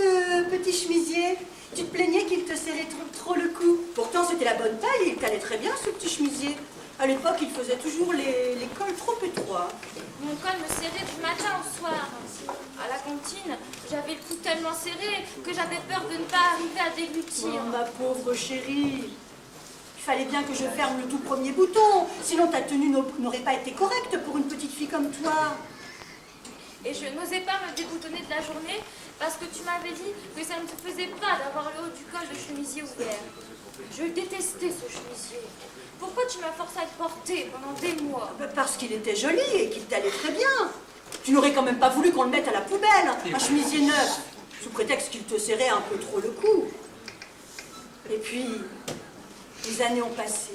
ce petit chemisier? Tu te plaignais qu'il te serrait trop le cou. Pourtant, c'était la bonne taille et il t'allait très bien, ce petit chemisier. À l'époque, il faisait toujours les cols trop étroits. Mon col me serrait du matin au soir. À la cantine, j'avais le cou tellement serré que j'avais peur de ne pas arriver à déglutir. Oh, ma pauvre chérie. Il fallait bien que je ferme le tout premier bouton. Sinon, ta tenue n'aurait pas été correcte pour une petite fille comme toi. Et je n'osais pas me déboutonner de la journée parce que tu m'avais dit que ça ne te faisait pas d'avoir le haut du col de chemisier ouvert. Je détestais ce chemisier. Pourquoi tu m'as forcé à le porter pendant des mois? Parce qu'il était joli et qu'il t'allait très bien. Tu n'aurais quand même pas voulu qu'on le mette à la poubelle, un chemisier neuf, sous prétexte qu'il te serrait un peu trop le cou. Et puis, les années ont passé,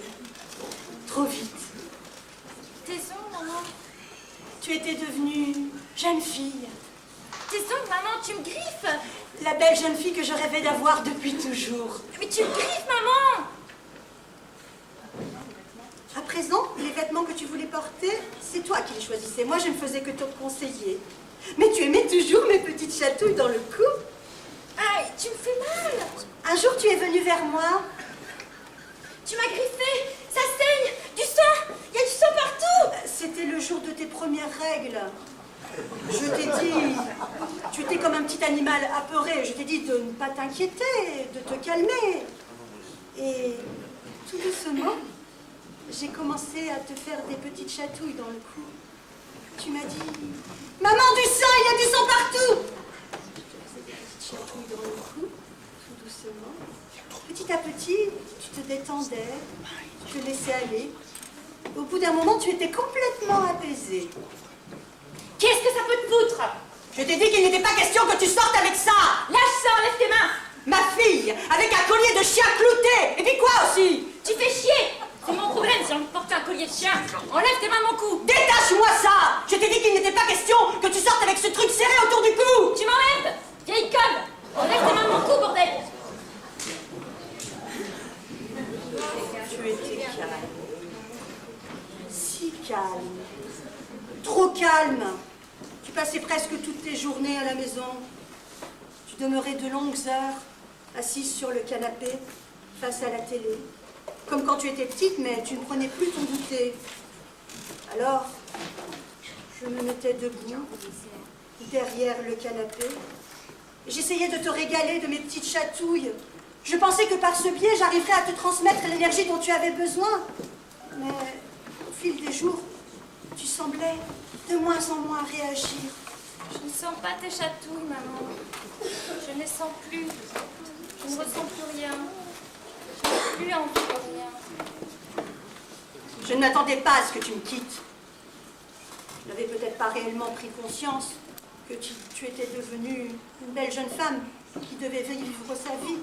trop vite. Tes ongles, maman? Tu étais devenue jeune fille. Tes ongles, maman, tu me griffes? La belle jeune fille que je rêvais d'avoir depuis toujours. Mais tu me griffes, maman! À présent, les vêtements que tu voulais porter, c'est toi qui les choisissais. Moi, je ne faisais que te conseiller. Mais tu aimais toujours mes petites chatouilles dans le cou. Aïe, tu me fais mal! Un jour, tu es venu vers moi. Tu m'as griffé! Ça saigne! Du sang! Il y a du sang partout! C'était le jour de tes premières règles. Je t'ai dit, tu étais comme un petit animal apeuré. Je t'ai dit de ne pas t'inquiéter, de te calmer. Et tout doucement, j'ai commencé à te faire des petites chatouilles dans le cou. Tu m'as dit, maman, du sang, il y a du sang partout. Je te faisais des petites chatouilles dans le cou, tout doucement. Petit à petit, tu te détendais, tu te laissais aller. Au bout d'un moment, tu étais complètement apaisée. Qu'est-ce que ça peut te foutre? Je t'ai dit qu'il n'était pas question que tu sortes avec ça. Lâche ça, enlève tes mains! Ma fille, avec un collier de chien clouté. Et puis quoi aussi? Tu fais chier! C'est mon problème si j'ai envie de porter un collier de chien. Enlève tes mains de mon cou! Détache-moi ça. Je t'ai dit qu'il n'était pas question que tu sortes avec ce truc serré autour du cou. Tu m'enlèves! Vieille conne! Enlève tes mains de mon cou, bordel! Tu étais calme. Si calme. Trop calme. Tu passais presque toutes tes journées à la maison. Tu demeurais de longues heures, assise sur le canapé, face à la télé. Comme quand tu étais petite, mais tu ne prenais plus ton goûter. Alors, je me mettais debout, derrière le canapé. J'essayais de te régaler de mes petites chatouilles. Je pensais que par ce biais, j'arriverais à te transmettre l'énergie dont tu avais besoin. Mais au fil des jours, tu semblais de moins en moins réagir. Je ne sens pas tes chatouilles, maman. Je ne les sens plus. Je ne ressens plus rien. Je n'ai plus envie de rien. Je ne m'attendais pas à ce que tu me quittes. Je n'avais peut-être pas réellement pris conscience que tu étais devenue une belle jeune femme qui devait vivre sa vie.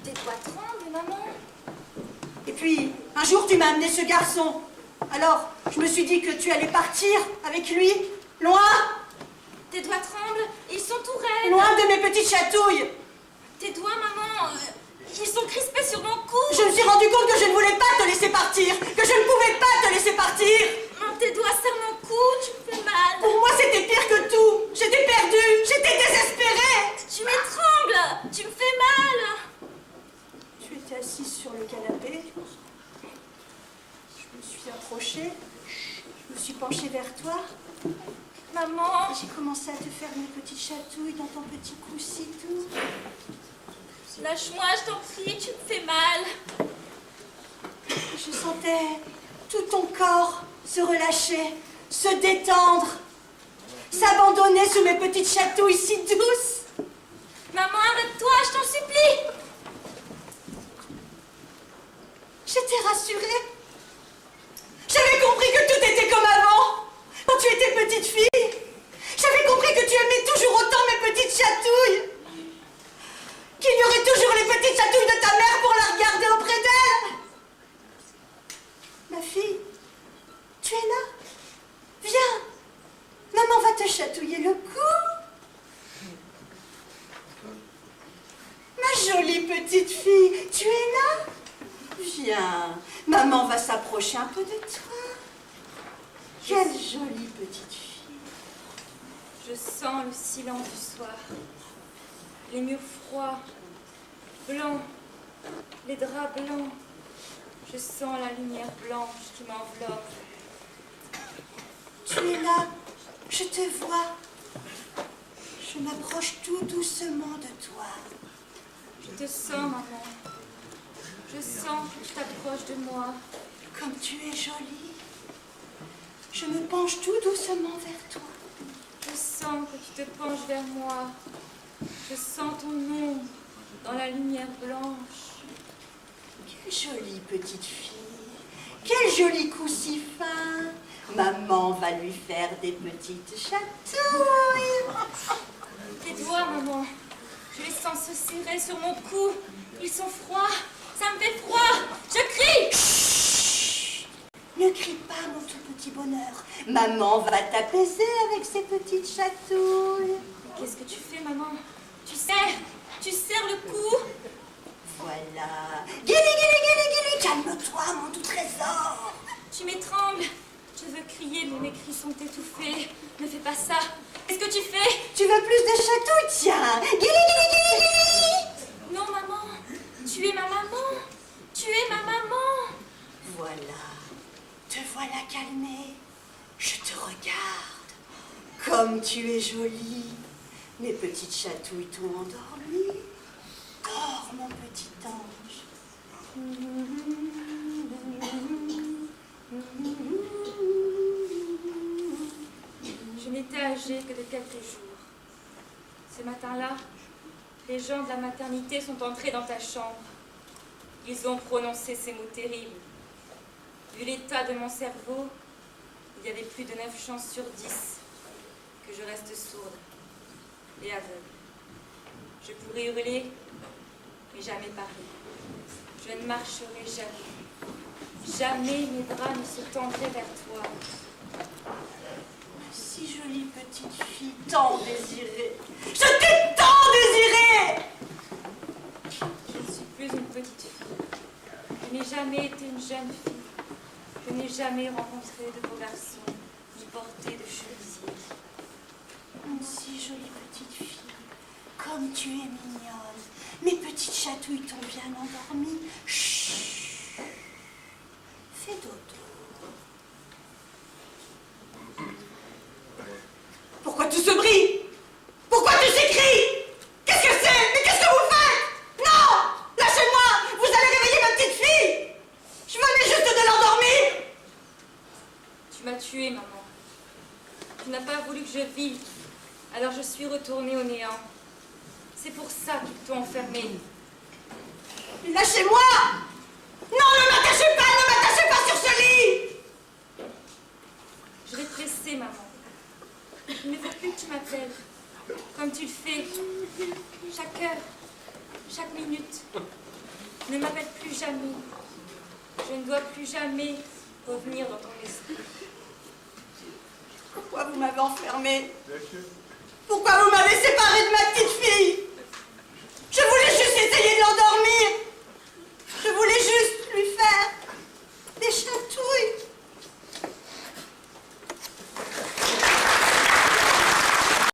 Tes doigts tremblent, maman. Et puis, un jour, tu m'as amené ce garçon. Alors, je me suis dit que tu allais partir avec lui, loin. Tes doigts tremblent, ils sont tout raides. Loin de mes petites chatouilles. Tes doigts, maman, ils sont crispés sur mon cou. Je me suis rendu compte que je ne voulais pas te laisser partir, que je ne pouvais pas te laisser partir. Tes doigts serrent mon cou, tu me fais mal. Pour moi, c'était pire que tout. J'étais perdue, j'étais désespérée. Tu m'étrangles, tu me fais mal. Tu étais assise sur le canapé. Je me suis approchée. Je me suis penchée vers toi. Maman. Et j'ai commencé à te faire mes petites chatouilles dans ton petit cou si doux. Lâche-moi, je t'en prie, tu me fais mal. Je sentais tout ton corps se relâcher, se détendre, s'abandonner sous mes petites chatouilles si douces. Maman, arrête-toi, je t'en supplie. J'étais rassurée. J'avais compris que tout était comme avant, quand tu étais petite fille. J'avais compris que tu aimais toujours autant mes petites chatouilles. Qu'il y aurait toujours les petites chatouilles de ta mère pour la regarder auprès d'elle. Ma fille, tu es là. Viens. Maman va te chatouiller le cou. Ma jolie petite fille, tu es là. Viens. Maman va s'approcher un peu de toi. Quelle jolie petite fille. Je sens le silence du soir. Les murs froids, blancs, les draps blancs. Je sens la lumière blanche qui m'enveloppe. Tu es là, je te vois. Je m'approche tout doucement de toi. Je te sens, maman. Je sens que tu t'approches de moi. Comme tu es jolie. Je me penche tout doucement vers toi. Je sens que tu te penches vers moi. Je sens ton ombre dans la lumière blanche. Quelle jolie petite fille. Quel joli cou si fin. Maman va lui faire des petites chatouilles. Tes doigts, maman. Je les sens se serrer sur mon cou. Ils sont froids. Ça me fait froid. Je crie. Chut. Ne crie pas, mon tout petit bonheur. Maman va t'apaiser avec ses petites chatouilles. Qu'est-ce que tu fais, maman? Tu serres le cou. Voilà. Guili, guili, guili, guili. Calme-toi, mon tout trésor. Tu m'étrangles. Je veux crier, mais mes cris sont étouffés. Ne fais pas ça. Qu'est-ce que tu fais? Tu veux plus de chatouilles? Tiens. Guili, guili, guili, guili. Non, maman. Tu es ma maman. Tu es ma maman. Voilà. Te voilà calmée. Je te regarde. Comme tu es jolie. Mes petites chatouilles t'ont endormi. Dors, mon petit ange. Je n'étais âgée que de quelques jours. Ce matin-là, les gens de la maternité sont entrés dans ta chambre. Ils ont prononcé ces mots terribles. Vu l'état de mon cerveau, il y avait plus de 9 chances sur 10 que je reste sourde et aveugle. Je pourrais hurler, mais jamais parler. Je ne marcherai jamais. Jamais mes draps ne se tendraient vers toi. Si jolie petite fille, tant désirée. Je t'ai tant désirée. Je ne suis plus une petite fille. Je n'ai jamais été une jeune fille. Je n'ai jamais rencontré de beaux garçons, ni porté de chemisier. Si jolie petite fille, comme tu es mignonne. Mes petites chatouilles t'ont bien endormie. Chut. Fais dodo. Pourquoi tout ce bruit? Pourquoi tu s'écries? Qu'est-ce que c'est? Mais qu'est-ce que vous faites? Non! Lâchez-moi! Vous allez réveiller ma petite fille! Je venais juste de l'endormir! Tu m'as tuée, maman. Tu n'as pas voulu que je vive, alors je suis retournée au néant. C'est pour ça qu'ils t'ont enfermée. Lâchez-moi! Non, ne m'attachez pas sur ce lit! Je vais te laisser, maman. Il ne faut plus que tu m'appelles, comme tu le fais, chaque heure, chaque minute. Ne m'appelle plus jamais. Je ne dois plus jamais revenir dans ton esprit. Pourquoi vous m'avez enfermée? Pourquoi vous m'avez séparée de ma petite fille?